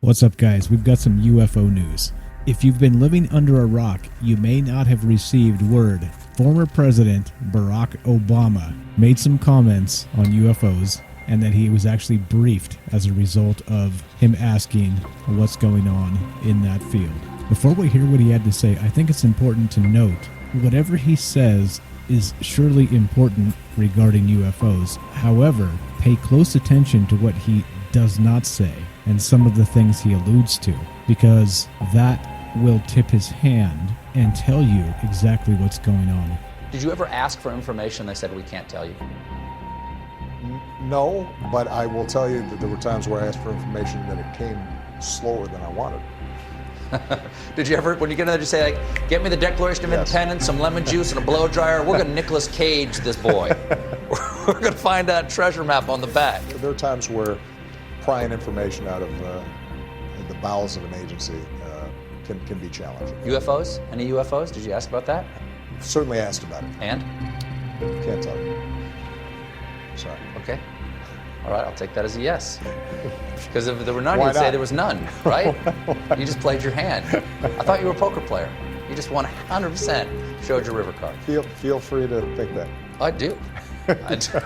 What's up, guys? We've got some UFO news. If you've been living under a rock, you may not have received word. Former President Barack Obama made some comments on UFOs and that he was actually briefed as a result of him asking what's going on in that field. Before we hear what he had to say, I think it's important to note whatever he says is surely important regarding UFOs. However, pay close attention to what he does not say and some of the things he alludes to, because that will tip his hand and tell you exactly what's going on. Did you ever ask for information they said we can't tell you? No, but I will tell you that there were times where I asked for information that it came slower than I wanted. Did you ever, when you get in there, just say, like, get me the Declaration of Independence, some lemon juice, and a blow dryer? We're going to Nicolas Cage this boy. We're going to find that treasure map on the back. There are times where prying information out of the bowels of an agency can be challenging. UFOs? Any UFOs? Did you ask about that? Certainly asked about it. And? Can't tell you. Sorry. Okay. All right, I'll take that as a yes. Because if there were none, Why you'd say not? there was none, right? You just played your hand. I thought you were a poker player. You just won 100%, showed your river card. Feel free to think that. I do. I do.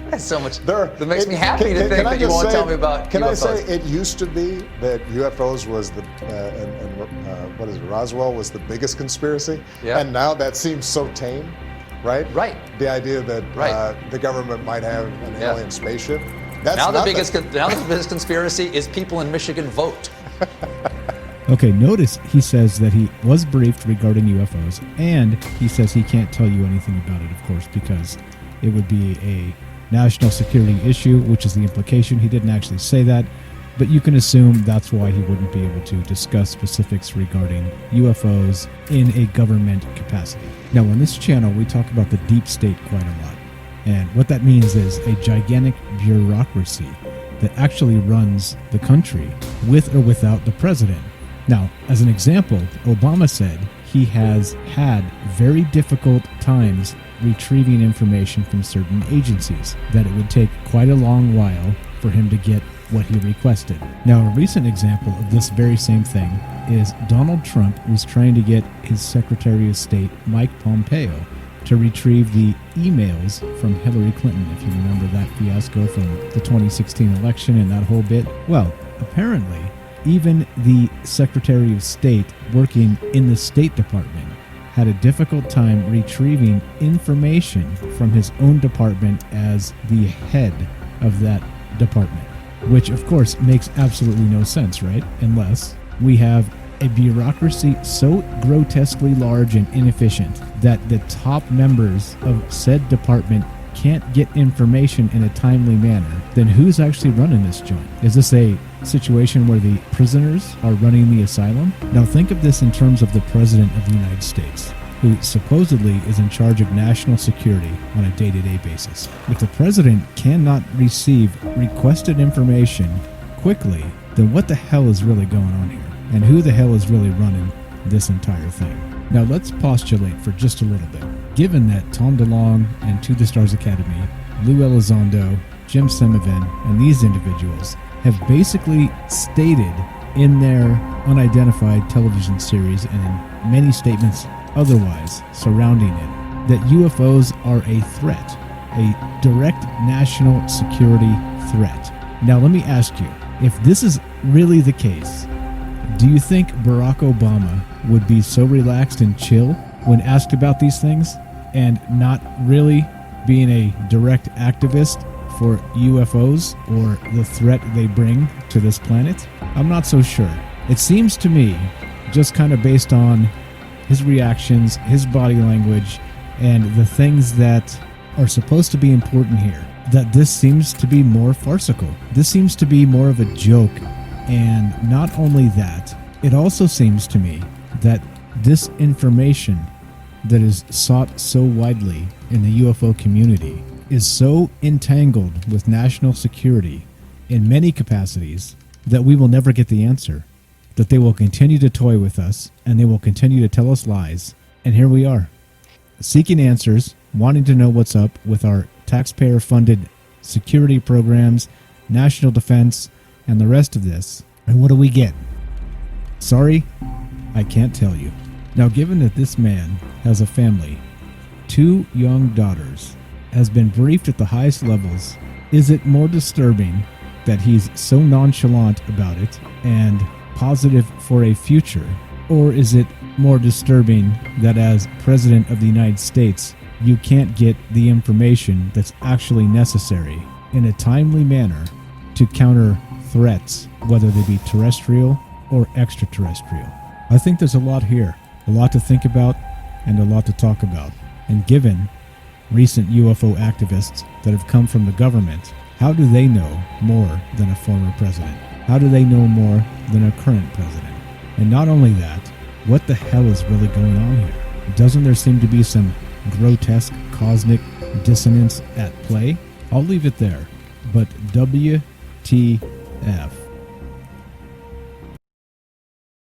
That's so much. That makes me Can happy to think I that you just want to say- tell me about Can UFOs. I say it used to be that UFOs was the, and what is it, Roswell was the biggest conspiracy? Yeah. And now that seems so tame, right? Right. The idea that Right. The government might have an Yeah. alien spaceship. That's Now the nothing. biggest conspiracy is people in Michigan vote. Okay, notice he says that he was briefed regarding UFOs, and he says he can't tell you anything about it, of course, because it would be a national security issue, which is the implication. He didn't actually say that, but you can assume that's why he wouldn't be able to discuss specifics regarding UFOs in a government capacity. Now, on this channel, we talk about the deep state quite a lot, and what that means is a gigantic bureaucracy that actually runs the country with or without the president. Now, as an example, Obama said he has had very difficult times retrieving information from certain agencies, that it would take quite a long while for him to get what he requested. Now, a recent example of this very same thing is Donald Trump was trying to get his Secretary of State, Mike Pompeo, to retrieve the emails from Hillary Clinton, if you remember that fiasco from the 2016 election and that whole bit. Well, apparently, even the Secretary of State working in the State Department had a difficult time retrieving information from his own department as the head of that department, which of course makes absolutely no sense, right? Unless we have a bureaucracy so grotesquely large and inefficient that the top members of said department can't get information in a timely manner, then who's actually running this joint? Is this a situation where the prisoners are running the asylum? Now think of this in terms of the President of the United States, who supposedly is in charge of national security on a day-to-day basis. If the President cannot receive requested information quickly, then what the hell is really going on here? And who the hell is really running this entire thing? Now let's postulate for just a little bit. Given that Tom DeLonge and To the Stars Academy, Lou Elizondo, Jim Semivan, and these individuals have basically stated in their unidentified television series and in many statements otherwise surrounding it, that UFOs are a threat, a direct national security threat. Now let me ask you, if this is really the case, do you think Barack Obama would be so relaxed and chill when asked about these things and not really being a direct activist for UFOs or the threat they bring to this planet? I'm not so sure. It seems to me, just kind of based on his reactions, his body language, and the things that are supposed to be important here, that this seems to be more farcical. This seems to be more of a joke. And not only that, it also seems to me that this information that is sought so widely in the UFO community is so entangled with national security in many capacities that we will never get the answer, that they will continue to toy with us and they will continue to tell us lies. And here we are, seeking answers, wanting to know what's up with our taxpayer-funded security programs, national defense, and the rest of this. And what do we get? Sorry, I can't tell you. Now, given that this man has a family, 2 young daughters, has been briefed at the highest levels, is it more disturbing that he's so nonchalant about it and positive for a future? Or is it more disturbing that as President of the United States, you can't get the information that's actually necessary in a timely manner to counter threats, whether they be terrestrial or extraterrestrial? I think there's a lot here, a lot to think about and a lot to talk about. And given recent UFO activists that have come from the government, how do they know more than a former president? How do they know more than a current president? And not only that, what the hell is really going on here? Doesn't there seem to be some grotesque cosmic dissonance at play? I'll leave it there, but WTF.